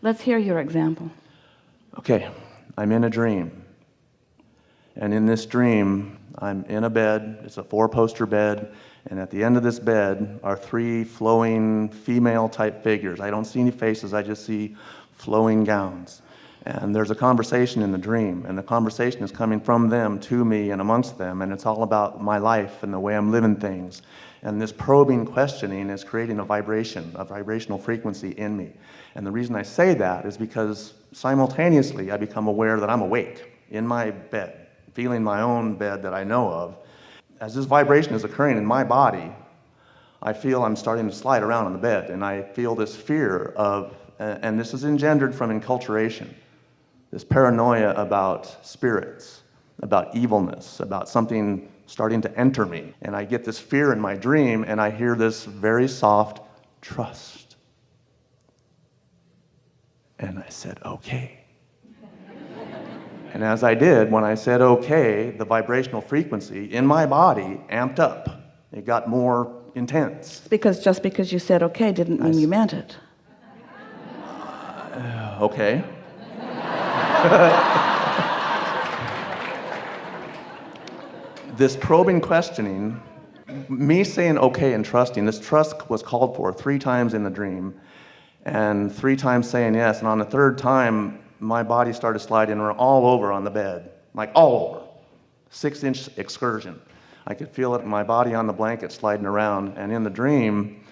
Let's hear your example. Okay, I'm in a dream. And in this dream, I'm in a bed. It's a 4-poster bed. And at the end of this bed are 3 flowing female-type figures. I don't see any faces. I just see flowing gowns. And there's a conversation in the dream. And the conversation is coming from them to me and amongst them. And it's all about my life and the way I'm living things. And this probing questioning is creating a vibrational frequency in me. And the reason I say that is because simultaneously I become aware that I'm awake in my bed, feeling my own bed that I know of. As this vibration is occurring in my body, I feel I'm starting to slide around on the bed, and I feel this fear of, and this is engendered from enculturation, this paranoia about spirits, about evilness, about something starting to enter me. And I get this fear in my dream, and I hear this very soft, trust. And I said, okay. And as I did, when I said okay, the vibrational frequency in my body amped up. It got more intense. Because just because you said okay didn't mean you meant it. Okay. This probing questioning, me saying okay and trusting, this trust was called for 3 times in the dream, and 3 times saying yes, and on the 3rd time, my body started sliding all over on the bed, like all over, 6-inch excursion. I could feel it in my body on the blanket sliding around, and in the dream,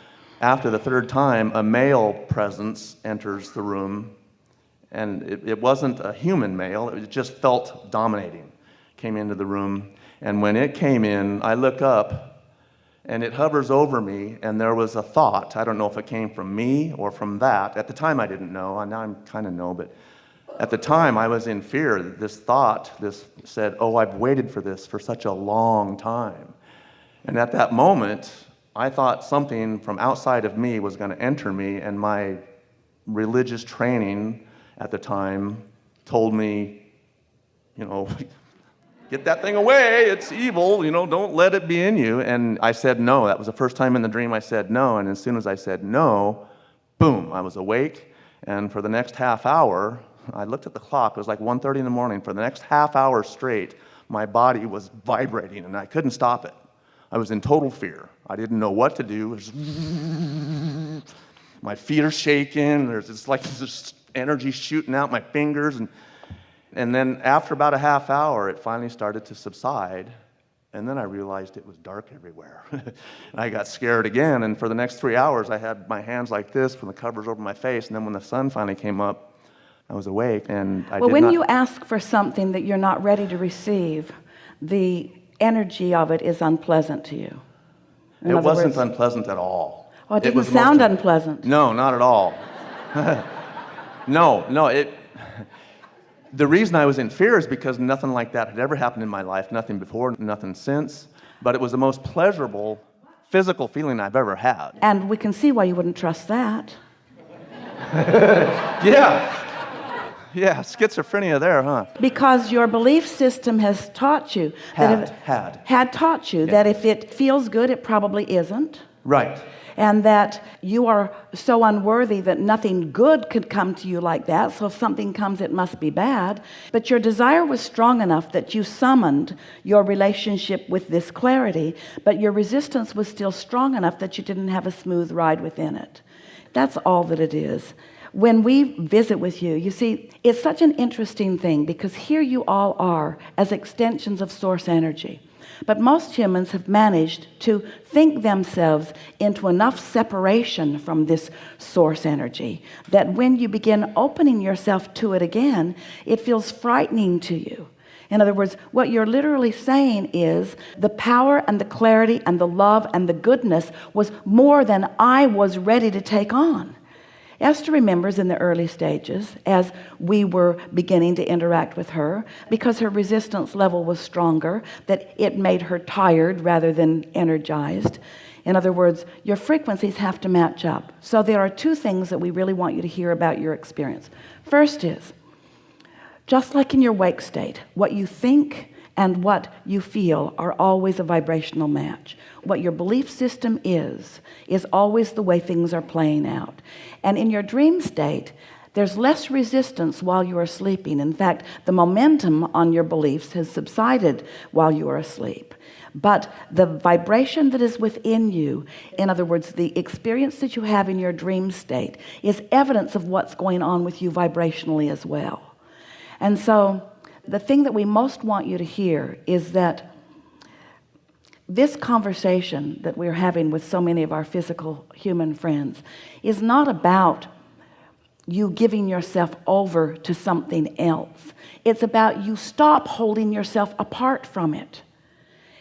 after the 3rd time, a male presence enters the room, and it wasn't a human male, it just felt dominating, came into the room, and when it came in, I look up, and it hovers over me, and there was a thought. I don't know if it came from me or from that. At the time, I didn't know. Now I kind of know, but at the time, I was in fear. This thought, this said, oh, I've waited for this for such a long time. And at that moment, I thought something from outside of me was going to enter me, and my religious training at the time told me, get that thing away, it's evil, don't let it be in you. And I said no. That was the first time in the dream I said no, and as soon as I said no, boom, I was awake, and for the next half hour, I looked at the clock, it was like 1:30 in the morning. For the next half hour straight, my body was vibrating, and I couldn't stop it. I was in total fear. I didn't know what to do. My feet are shaking, there's this energy shooting out my fingers, and then after about a half hour, it finally started to subside, and then I realized it was dark everywhere. And I got scared again, and for the next 3 hours, I had my hands like this with the covers over my face, and then when the sun finally came up, I was awake, and when you ask for something that you're not ready to receive, the energy of it is unpleasant to you. It wasn't unpleasant at all. Oh, it didn't sound unpleasant. No, not at all. No, the reason I was in fear is because nothing like that had ever happened in my life, nothing before, nothing since, but it was the most pleasurable physical feeling I've ever had. And we can see why you wouldn't trust that. Yeah, schizophrenia there, huh? Because your belief system has taught you had taught you that if it feels good, it probably isn't. Right. And that you are so unworthy that nothing good could come to you like that. So if something comes, it must be bad. But your desire was strong enough that you summoned your relationship with this clarity, but your resistance was still strong enough that you didn't have a smooth ride within it. That's all that it is. When we visit with you, you see, it's such an interesting thing, because here you all are as extensions of source energy. But most humans have managed to think themselves into enough separation from this source energy that when you begin opening yourself to it again, it feels frightening to you. In other words, what you're literally saying is the power and the clarity and the love and the goodness was more than I was ready to take on. Esther remembers in the early stages, as we were beginning to interact with her, because her resistance level was stronger, that it made her tired rather than energized. In other words, your frequencies have to match up. So there are 2 things that we really want you to hear about your experience. First is, just like in your wake state, what you think and what you feel are always a vibrational match. What your belief system is always the way things are playing out. And in your dream state, There's less resistance while you are sleeping. In fact, the momentum on your beliefs has subsided while you are asleep. But the vibration that is within you, in other words, the experience that you have in your dream state, is evidence of what's going on with you vibrationally as well. And so the thing that we most want you to hear is that this conversation that we're having with so many of our physical human friends is not about you giving yourself over to something else. It's about you stop holding yourself apart from it.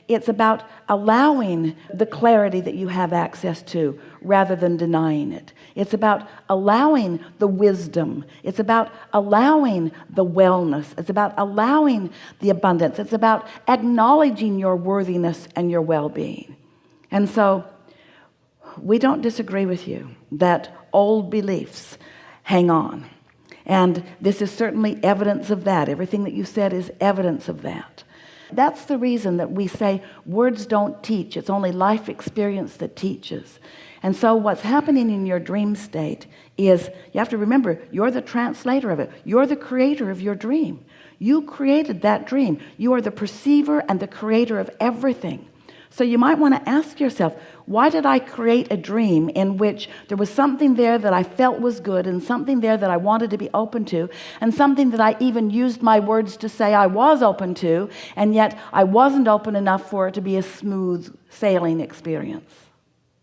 It's about allowing the clarity that you have access to rather than denying it. It's about allowing the wisdom. It's about allowing the wellness. It's about allowing the abundance. It's about acknowledging your worthiness and your well-being. And so we don't disagree with you that old beliefs hang on. And this is certainly evidence of that. Everything that you said is evidence of that. That's the reason that we say words don't teach. It's only life experience that teaches. And so what's happening in your dream state is, you have to remember, you're the translator of it. You're the creator of your dream. You created that dream. You are the perceiver and the creator of everything. So you might want to ask yourself, why did I create a dream in which there was something there that I felt was good, and something there that I wanted to be open to, and something that I even used my words to say I was open to, and yet I wasn't open enough for it to be a smooth sailing experience?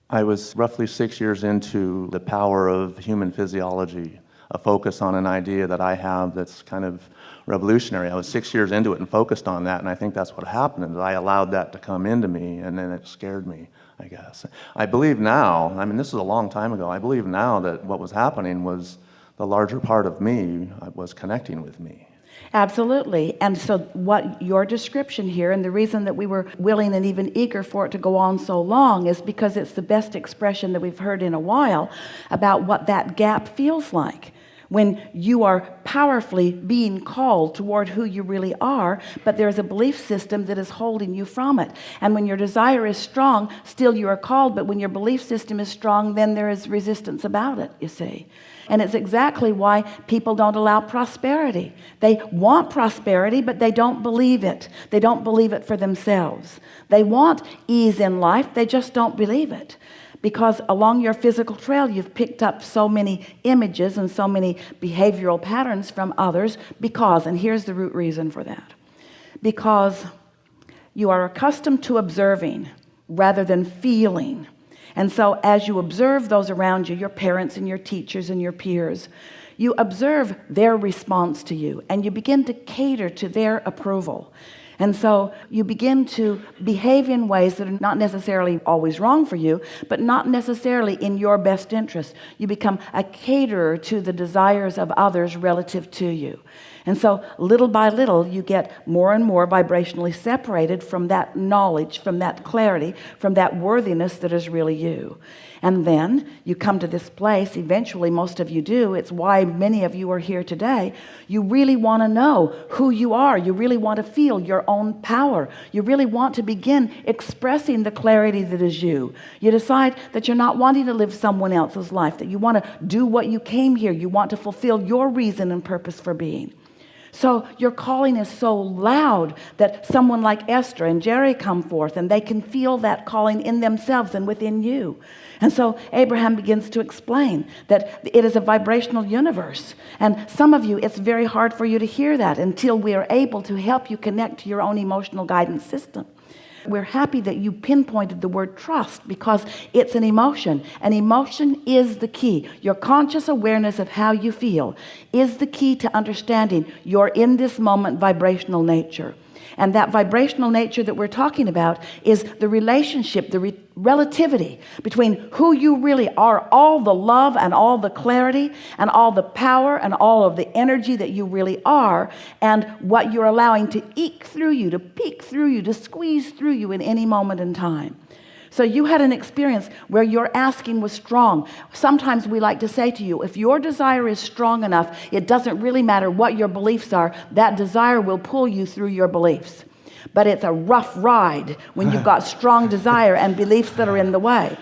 I was roughly 6 years into the power of human physiology, a focus on an idea that I have that's kind of revolutionary. I was 6 years into it and focused on that, and I think that's what happened, is I allowed that to come into me, and then it scared me, I guess. I believe now, I mean, this is a long time ago, I believe now that what was happening was the larger part of me was connecting with me. Absolutely. And so what your description here, and the reason that we were willing and even eager for it to go on so long, is because it's the best expression that we've heard in a while about what that gap feels like. When you are powerfully being called toward who you really are, but there's a belief system that is holding you from it. And when your desire is strong, still you are called, but when your belief system is strong, then there is resistance about it, you see. And it's exactly why people don't allow prosperity. They want prosperity, but they don't believe it. They don't believe it for themselves. They want ease in life, they just don't believe it. Because along your physical trail, you've picked up so many images and so many behavioral patterns from others because, and here's the root reason for that, because you are accustomed to observing rather than feeling. And so as you observe those around you, your parents and your teachers and your peers, you observe their response to you, and you begin to cater to their approval. And so you begin to behave in ways that are not necessarily always wrong for you, but not necessarily in your best interest. You become a caterer to the desires of others relative to you. And so little by little, you get more and more vibrationally separated from that knowledge, from that clarity, from that worthiness that is really you. And then you come to this place, eventually most of you do, it's why many of you are here today. You really want to know who you are. You really want to feel your own power. You really want to begin expressing the clarity that is you. You decide that you're not wanting to live someone else's life, that you want to do what you came here. You want to fulfill your reason and purpose for being. So your calling is so loud that someone like Esther and Jerry come forth, and they can feel that calling in themselves and within you. And so Abraham begins to explain that it is a vibrational universe. And some of you, it's very hard for you to hear that until we are able to help you connect to your own emotional guidance system. We're happy that you pinpointed the word trust, because it's an emotion. An emotion is the key. Your conscious awareness of how you feel is the key to understanding your in this moment vibrational nature. And that vibrational nature that we're talking about is the relationship, the relativity between who you really are, all the love and all the clarity and all the power and all of the energy that you really are, and what you're allowing to eke through you, to peek through you, to squeeze through you in any moment in time. So you had an experience where your asking was strong. Sometimes we like to say to you, if your desire is strong enough, it doesn't really matter what your beliefs are. That desire will pull you through your beliefs. But it's a rough ride when you've got strong desire and beliefs that are in the way.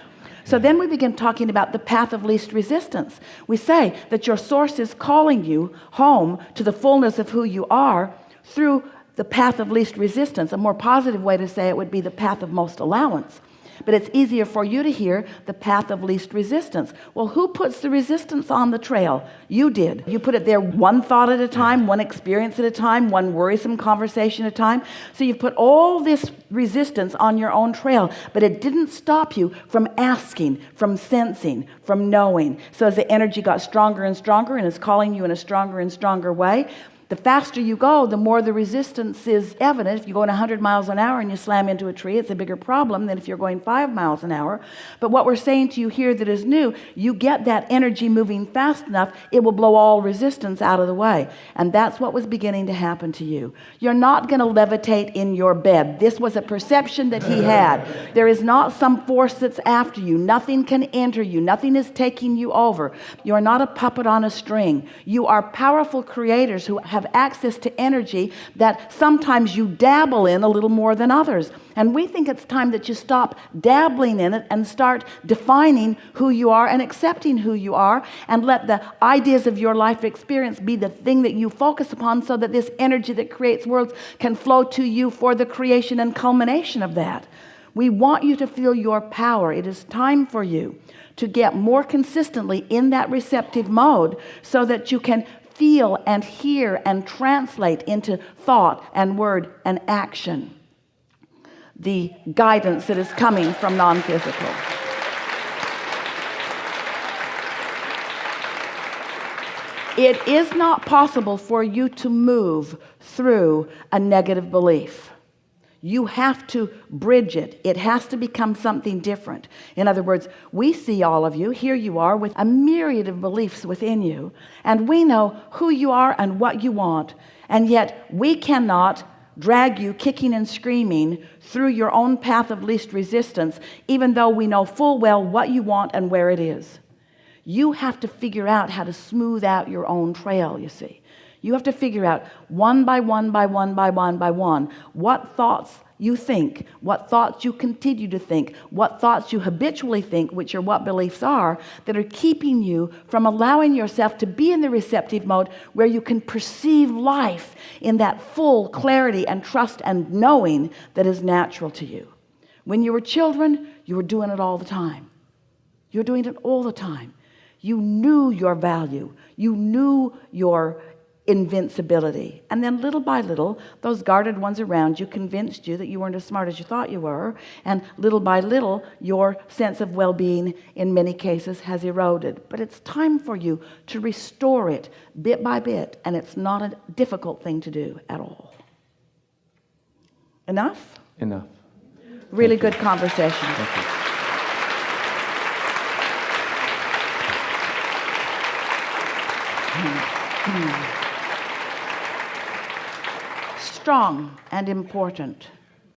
So then we begin talking about the path of least resistance. We say that your source is calling you home to the fullness of who you are through the path of least resistance. A more positive way to say it would be the path of most allowance. But it's easier for you to hear the path of least resistance. Well, who puts the resistance on the trail? You did. You put it there one thought at a time, one experience at a time, one worrisome conversation at a time. So you've put all this resistance on your own trail, but it didn't stop you from asking, from sensing, from knowing. So as the energy got stronger and stronger and is calling you in a stronger and stronger way, the faster you go, the more the resistance is evident. If you're going 100 miles an hour and you slam into a tree, it's a bigger problem than if you're going 5 miles an hour. But what we're saying to you here that is new, you get that energy moving fast enough, it will blow all resistance out of the way. And that's what was beginning to happen to you. You're not going to levitate in your bed. This was a perception that he had. There is not some force that's after you. Nothing can enter you. Nothing is taking you over. You're not a puppet on a string. You are powerful creators who have access to energy that sometimes you dabble in a little more than others. And we think it's time that you stop dabbling in it and start defining who you are and accepting who you are, and let the ideas of your life experience be the thing that you focus upon, so that this energy that creates worlds can flow to you for the creation and culmination of that. We want you to feel your power. It is time for you to get more consistently in that receptive mode, so that you can feel and hear and translate into thought and word and action the guidance that is coming from non-physical. It is not possible for you to move through a negative belief. You have to bridge it. It has to become something different. In other words, we see all of you, here you are with a myriad of beliefs within you, and we know who you are and what you want, and yet we cannot drag you kicking and screaming through your own path of least resistance, even though we know full well what you want and where it is. You have to figure out how to smooth out your own trail, you see. You have to figure out one by one by one by one by one what thoughts you think, what thoughts you continue to think, what thoughts you habitually think, which are what beliefs are, that are keeping you from allowing yourself to be in the receptive mode where you can perceive life in that full clarity and trust and knowing that is natural to you. When you were children, you were doing it all the time. You were doing it all the time. You knew your value. You knew your invincibility. And then little by little, those guarded ones around you convinced you that you weren't as smart as you thought you were. And little by little, your sense of well-being in many cases has eroded. But it's time for you to restore it bit by bit. And it's not a difficult thing to do at all. Enough? Enough. Really good conversation. Thank you. Strong and important.